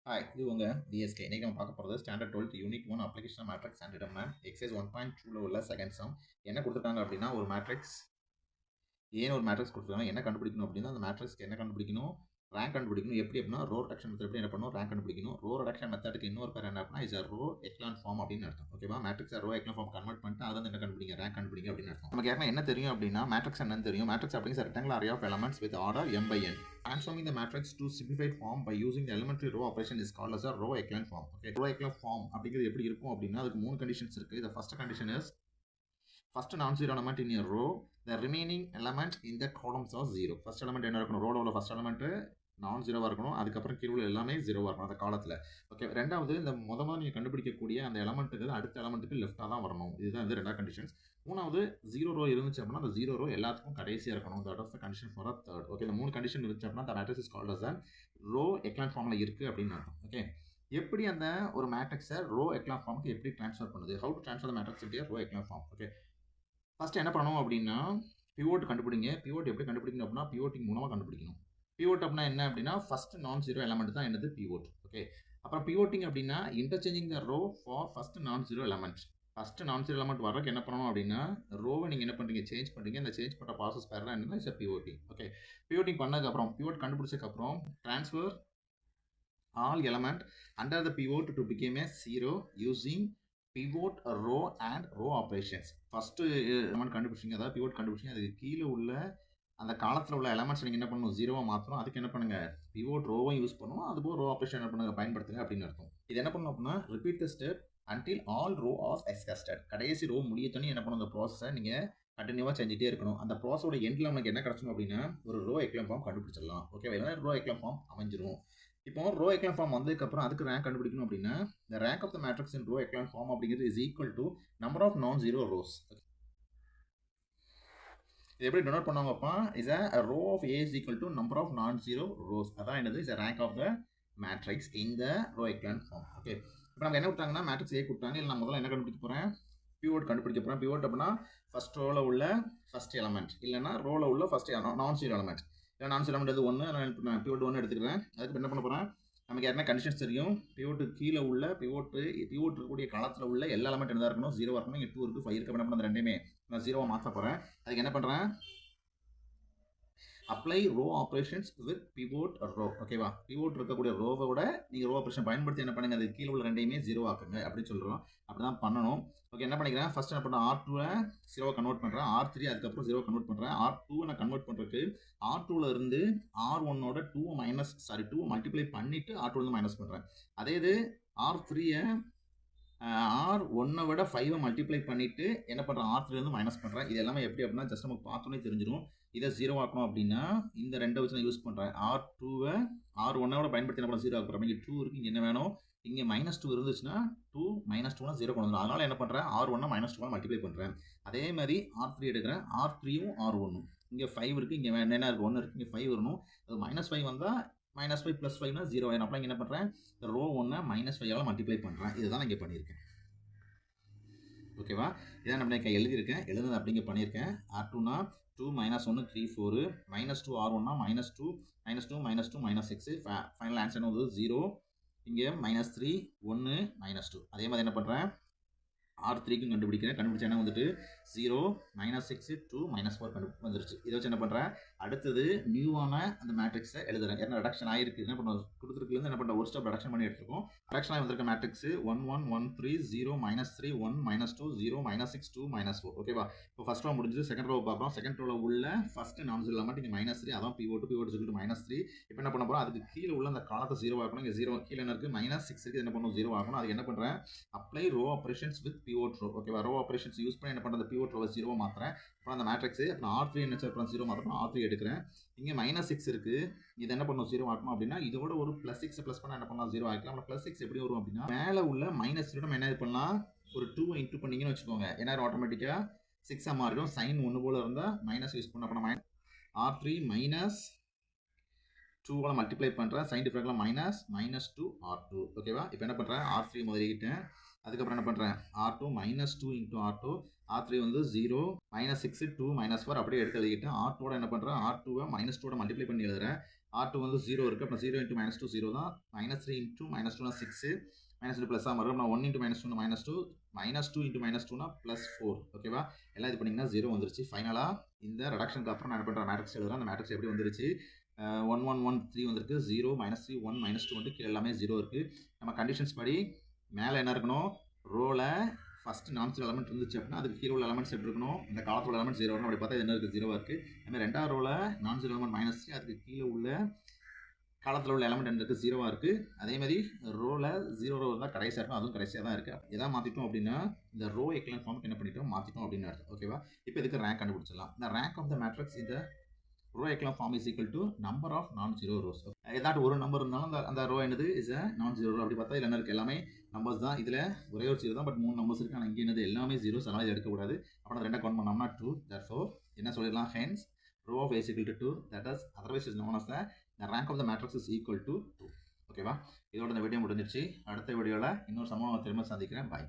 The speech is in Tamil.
ஹாய், இது உங்க டிஎஸ்கே. இன்னைக்கு நம்ம பார்க்க போறது standard 12th unit 1 application matrix and determinant exercise 1.2ல உள்ள செகண்ட் சம். என்ன கொடுத்துருக்காங்க அப்படின்னா, ஒரு மேட்ரிக்ஸ் ஏன்னு ஒரு மேட்ரிக்ஸ் கொடுத்துருக்காங்க. என்ன கண்டுபிடிக்கணும் அப்படின்னா, அந்த மேட்ரிக்ஸ்க்கு என்ன கண்டுபிடிக்கணும், ரேங்க் கண்டுபிடிக்கணும். எப்படி அப்படின்னா, ரோ ரிடக்ஷன் மெத்தட் எப்படி என்ன பண்ணணும், ரேங்க் கண்டுபிடிக்கணும். ரோ ரிடக்ஷன் மெத்தடுக்கு இன்னொரு பேர் என்ன அப்படின்னா, is a row echelon form அப்படின்னு அர்த்தம். ஓகேவா, matrix row echelon form convert பண்ணிட்டு அதை வந்து என்ன கண்டுபிடிங்க, ரேங்க் கண்டுபிடிங்க அப்படின்னு அர்த்தம். நமக்கு ஏற்கனவே என்ன தெரியும் அப்படின்னா, மேட்ரிக்ஸ் என்னன்னு தெரியும். மேட்ரிக்ஸ் அப்படிங்கிற rectangular array of elements with order m by n. Transforming the matrix to simplified form by using the elementary row operation is called as a row echelon form. Okay, row echelon form அப்படிங்கிறது எப்படி இருக்கும் அப்படின்னா, அதுக்கு மூணு கண்டிஷன்ஸ் இருக்கு. The first condition is first non-zero element in a row, the remaining element in the columns are zero. First element என்ன இருக்கணும், ரோல உள்ள first element நான் ஜீரோவாக இருக்கணும், அதுக்கப்புறம் கீழே உள்ள எல்லாமே ஜீரோவாக இருக்கணும் அந்த காலத்தில். ஓகே, ரெண்டாவது இந்த முதல்ல நீங்கள் கண்டுபிடிக்கக்கூடிய அந்த எலமெண்ட்டுக்கு அடுத்த எலமெண்ட்டுக்கு லெஃப்டாக தான் வரணும். இதுதான் வந்து ரெண்டாவது கண்டிஷன்ஸ். மூணாவது ஜீரோ ரோ இருந்துச்சு அப்படின்னா அந்த ஜீரோ ரோ எல்லாத்துக்கும் கடைசியாக இருக்கணும். That of the condition for third. Okay, இந்த மூணு கண்டிஷன் இருந்துச்சு அப்படின்னா அந்த matrix is called as a row echelon ஃபார்மில் இருக்குது அப்படின்னு அர்த்தம். ஓகே, எப்படி அந்த ஒரு மேட்ரிக்ஸை ரோ எக்லான் ஃபார்முக்கு எப்படி ட்ரான்ஸ்ஃபர் பண்ணுது, how to transfer the matrix into row echelon form. Okay, first என்ன பண்ணணும் அப்படின்னா, பிவோட் கண்டுபிடிங்க. பிவோட் எப்படி கண்டுபிடிக்கணும் அப்படின்னா, பிவோட்டிங் மூலமாக கண்டுபிடிக்கணும். பிவோட் அப்படின்னா என்ன அப்படின்னா, ஃபர்ஸ்ட் நான் ஜீரோ எலமெண்ட் தான் என்னது பிவோட். ஓகே, அப்புறம் பிவோட்டிங் அப்படின்னா interchanging the row for first non zero element. First non zero element வர்றதுக்கு என்ன பண்ணணும் அப்படின்னா, ரோவை நீங்கள் என்ன பண்ணுறீங்க, சேஞ்ச் பண்ணுறீங்க. இந்த சேஞ்ச் பண்ணுற ப்ராசஸ் பேர் தான் என்னன்னா இஸ் பிவோட்டிங். ஓகே, பிவோட்டிங் பண்ணதுக்கப்புறம் பிவோட் கண்டுபிடிச்சதுக்கப்புறம் transfer all element under the pivot to become a zero using pivot row and row operations. First element கண்டுபிடிச்சிங்க, அதாவது பிவோட் கண்டுபிடிச்சிங்க, அதுக்கு கீழே உள்ள அந்த காலத்தில் உள்ள எலமெண்ட்ஸ் நீங்கள் என்ன பண்ணணும், ஜீரோவாக மாற்றணும். அதுக்கு என்ன பண்ணுங்க, பிவோட் ரோவை யூஸ் பண்ணணும். அதுபோல் ரோ ஆப்ரேஷன் என்ன பண்ணுங்க, பயன்படுத்துங்க அப்படின்னு அர்த்தம். இது என்ன பண்ணணும் அப்படின்னா, repeat the step until all row are exhausted. கடைசி ரோ முடியத்தோன்னே என்ன பண்ணணும், அந்த ப்ராசஸை நீங்கள் கண்டினியூவாக செஞ்சுட்டே இருக்கணும். அந்த ப்ராசஸோட எண்டில் நமக்கு என்ன கிடச்சணும் அப்படின்னா, ஒரு ரோ எக்லான் ஃபார்ம் கண்டுபிடிச்சிடலாம். ஓகேவா, ரோ எக்லான் ஃபார்ம் அமைஞ்சிரும். இப்போ ரோ எக்லான் ஃபார்ம் வந்ததுக்கப்புறம் அதுக்கு ரேங்க் கண்டுபிடிக்கணும் அப்படின்னா, the rank of the matrix in row echelon form அப்படிங்கிறது is equal to number of non-zero rows. இது எப்படி denote பண்ணுவாங்கப்பா, is a row of A is equal to number of non-zero rows. அதான் என்னது, is a rank of the matrix in the row echelon form. Okay, இப்போ நமக்கு என்ன கொடுத்தாங்கன்னா, மேட்ரிக்ஸ் A கொடுத்தாங்க. இல்லை நான் முதல்ல என்ன கண்டுபிடிக்க போகிறேன், பிவோட் கண்டுபிடிக்க போகிறேன். பிவோட் அப்படின்னா ஃபர்ஸ்ட் ரோவில் உள்ள ஃபர்ஸ்ட் எலமெண்ட், இல்லைனா ரோவில் உள்ள ஃபர்ஸ்ட் நான் ஜீரோ எலமெண்ட். இல்லை நான் எலமெண்ட் அது ஒன்று, நான் பிவோட் ஒன்று எடுத்துக்கிறேன். அதுக்கு என்ன பண்ண போகிறேன், நமக்கு யாருன்னா கண்டிஷன்ஸ் தெரியும். பிவோட்டுக்கு கீழே உள்ள பிவோட் இருக்கக்கூடிய காலத்தில் உள்ள எல்லா எலமெண்ட் என்ன இருக்கணும், ஜீரோவாக இருக்கணும். இங்கே 2 இருக்குது, 5 இருக்குது. என்ன பண்ண ரெண்டுமே நான் ஜீரோவாக மாற்ற போகிறேன். அதுக்கு என்ன பண்ணுறேன், apply row operations with pivot row. ஓகேவா, பிவோட் இருக்கக்கூடிய ரோவோட நீங்கள் ரோ ஆப்ரேஷன் பயன்படுத்தி என்ன பண்ணுங்க, அது கீழே உள்ள ரெண்டையுமே ஜீரோ ஆக்குங்க அப்படின்னு சொல்கிறோம். அப்படி தான் பண்ணணும். ஓகே, என்ன பண்ணிக்கிறேன், ஃபர்ஸ்ட் என்ன பண்ணுறேன், R2 ஜீரோவை கன்வெர்ட் பண்ணுறேன். R3 அதுக்கப்புறம் ஜீரோ கன்வெர்ட் பண்ணுறேன். R2 நான் கன்வெர்ட் பண்ணுறதுக்கு R2ல இருந்து R1ஓட 2 மல்டிப்ளை பண்ணிவிட்டு R2 வந்து மைனஸ் பண்ணுறேன். அதே இது R3 R1 விட 5 மல்டிப்ளை பண்ணிவிட்டு என்ன பண்ணுறேன், R3 மைனஸ் பண்ணுறேன். இது எல்லாமே எப்படி அப்படின்னா, ஜஸ்ட் நமக்கு பார்த்தோன்னே தெரிஞ்சிடும். இதை ஜீரோ ஆக்கணும் அப்படின்னா இந்த ரெண்டை வச்சு நான் யூஸ் பண்ணுறேன். R2வை R1ஓட பயன்படுத்தி என்ன பண்ண ஜீரோ ஆக்குறேன். இங்கே 2 இருக்குது, இங்கே என்ன வேணும், இங்கே -2 இருந்துச்சுன்னா 2 -2னா 0 கொண்டு வந்துடும். அதனால் என்ன பண்ணுறேன், R1 -2 மல்டிப்ளை பண்ணுறேன். அதே மாதிரி R3 எடுக்கிறேன். R3யும் R1ம் இங்கே 5 இருக்குது, இங்கே என்ன இருக்குது, 1 இருக்குது, இங்கே 5 வரணும். அது -5 வந்தால் -5 + 5னா 0 வேணும். அப்போ இங்கே என்ன பண்ணுறேன், ரோ 1 -5ஆல் மல்டிப்ளை பண்ணுறேன். இதுதான் நான் இங்கே பண்ணியிருக்கேன். ஓகேவா, இதான் நம்ம எழுதியிருக்கேன், எழுதுனது அப்படிங்க பண்ணியிருக்கேன். R2னா 2 -1 3 4 -2 R1னா -2 -2 -2 -6. ஃபைனல் ஆன்சர் வந்து 0. இங்கே -3 1 -2. அதே மாதிரி என்ன பண்ணுறேன், R3க்கும் கண்டுபிடிக்கிறேன். கண்டுபிடிச்சா என்ன வந்துட்டு 0 -6 2 -4 வந்துருச்சு. இதை வச்சு என்ன பண்ணுறேன், அடுத்தது நியூவான அந்த மேட்ரிக்ஸை எழுதுறேன். என்ன ரிடக்ஷன் ஆயிருக்கு, என்ன பண்ணுறோம், கொடுத்துருக்குலேருந்து என்ன பண்ணுறோம், ஒரு ஸ்டெப் ரிடக்ஷன் பண்ணி எடுத்துருக்கோம். ரிடக்ஷன் ஆகி வந்திருக்க மேட்ரிக்ஸ் 1 1 1 3 0 -3 1 -2 0 -6 2 -4. ஓகேவா, இப்போ ஃபர்ஸ்ட் ரோ முடிஞ்சது. செகண்ட் ரோ பார்க்குறோம். செகண்ட் ரோவில் உள்ள ஃபர்ஸ்ட் நான் ஜீரோ எலமெண்ட் இங்கே -3, அதான் பிவோட் சொல்லிட்டு -3. இப்போ என்ன பண்ண போகிறோம், அதுக்கு கீழே உள்ள அந்த காலத்தை ஜீரோ ஆக்கணும். இங்கே 0 கீழே என்ன இருக்குது, -6 இருக்குது, என்ன பண்ணணும், ஜீரோ ஆக்கணும். அதுக்கு என்ன பண்ணுறேன், apply row operations with pivot row. ஓகேவா, ரோ ஆப்ரேஷன்ஸ் யூஸ் பண்ணி என்ன பண்ணுறது, பிவோட் ரோவை ஜீரோ மாற்றுறேன். அப்புறம் அந்த மேட்ரிக்ஸ் அப்புறம் R3 என்ன அப்புறம் ஜீரோ மாற்றணும். R3 எடுக்கிறேன். இங்கே -6 இருக்குது, இது என்ன பண்ணணும், ஜீரோ ஆக்கணும். அப்படின்னா இதோட ஒரு +6 ப்ளஸ் பண்ணால் என்ன பண்ணலாம், ஜீரோ ஆக்கலாம். அப்புறம் +6 எப்படி வரும் அப்படின்னா, மேலே உள்ள -0 நம்ம என்ன இது பண்ணலாம், ஒரு 2 இன்ட்டு பண்ணிங்கன்னு வச்சுக்கோங்க. ஏன்னா ஆட்டோமேட்டிக்காக 6 மாறிடும். சைன் ஒன்று போல் இருந்தால் மைனஸ் யூஸ் பண்ண. அப்புறம் R3 -2 மல்டிப்ளை பண்ணுறேன். சைன் டிஃபரெண்ட்லாம் -2 R2. ஓகேவா, இப்போ என்ன பண்ணுறேன், R3 முதலிக்கிட்டேன். அதுக்கப்புறம் என்ன பண்ணுறேன் R2 -2 இன்ட்டு R2 R3 வந்து 0 -6 2 -4 அப்படியே எடுத்து எழுதிக்கிட்டு R2 என்ன பண்ணுறேன் R2வை -2 மல்டிப்ளை பண்ணி எழுதுறேன் R2 வந்து 0 இருக்குது அப்போ 0 இன்ட்டு -2 0 தான் -3 இன்ட்டு -2னா 6 -2 ப்ளஸ்ஸாக மாறும் நான் 1 இன்ட்டு -2 -2 இன்ட்டு -2னா +4 ஓகேவா எல்லாம் இது பண்ணிங்கன்னா 0 வந்துருச்சு ஃபைனலாக இந்த ரெடக்ஷனுக்கு அப்புறம் நான் என்ன பண்ணுறேன் மேட்ரிக்ஸ் எழுதுறேன் அந்த மேட்ரிக்ஸ் எப்படி வந்துருச்சு 1 1 1 3 வந்திருக்கு 0 -3 1 -2 வந்து கீழே எல்லாமே 0 இருக்குது நம்ம கண்டிஷன்ஸ் படி மேலே என்ன இருக்கணும் ரோவில் ஃபஸ்ட்டு நான்-0 எலமெண்ட் இருந்துச்சு அப்படின்னா அதுக்கு கீழே உள்ள எலமெண்ட்ஸ் எப்படி இருக்கணும் இந்த காலத்தோட எலமெண்ட் 0 வரணும் அப்படி பார்த்தா என்ன இருக்குது 0 இருக்குது அதுமாதிரி ரெண்டாவது ரோவில் நான்-0 எலமெண்ட் -3 அதுக்கு கீழே உள்ள காலத்தில் உள்ள எலமெண்ட் என்ன இருக்குது 0 இருக்குது அதேமாதிரி ரோவில் 0 ரோ தான் கடைசியாக இருக்கும் அதுவும் கடைசியாக தான் இருக்குது எதாவது மாற்றிட்டோம் அப்படின்னா இந்த ரோ எக்லன் ஃபார்முக்கு என்ன பண்ணிட்டோம் மாற்றிட்டோம் அப்படின்னு அர்த்தம் ஓகேவா இப்போ இதுக்கு ரேங்க் கண்டுபிடிச்சிடலாம் இந்த ரேங்க் ஆஃப் த மேட்ரிக்ஸ் இந்த row echelon form is equal to number of non rows ஏதாட்டும் ஒரு நம்பர் இருந்தாலும் அந்த ரோ என்னது இஸ் அ நான்-0 ரோ அப்படி பார்த்தா இதில் என்ன இருக்குது எல்லாமே நம்பர்ஸ் தான் இதில் ஒரே ஒரு 0 தான் பட் 3 நம்பர்ஸ் இருக்குது ஆனால் இங்கே என்னது எல்லாமே 0 அதனால் இது எடுக்கக்கூடாது அப்போ நம்ம ரெண்டை கவுண்ட் பண்ணோம்னா 2 therefore என்ன சொல்லிடலாம் hence row of A is equal to 2 that is otherwise is known as the rank of the matrix is equal to 2 ஓகேவா இதோட இந்த வீடியோ முடிஞ்சிருச்சு அடுத்த வீடியோவில் இன்னொரு சம்பவம் திரும்ப சந்திக்கிறேன் பாய்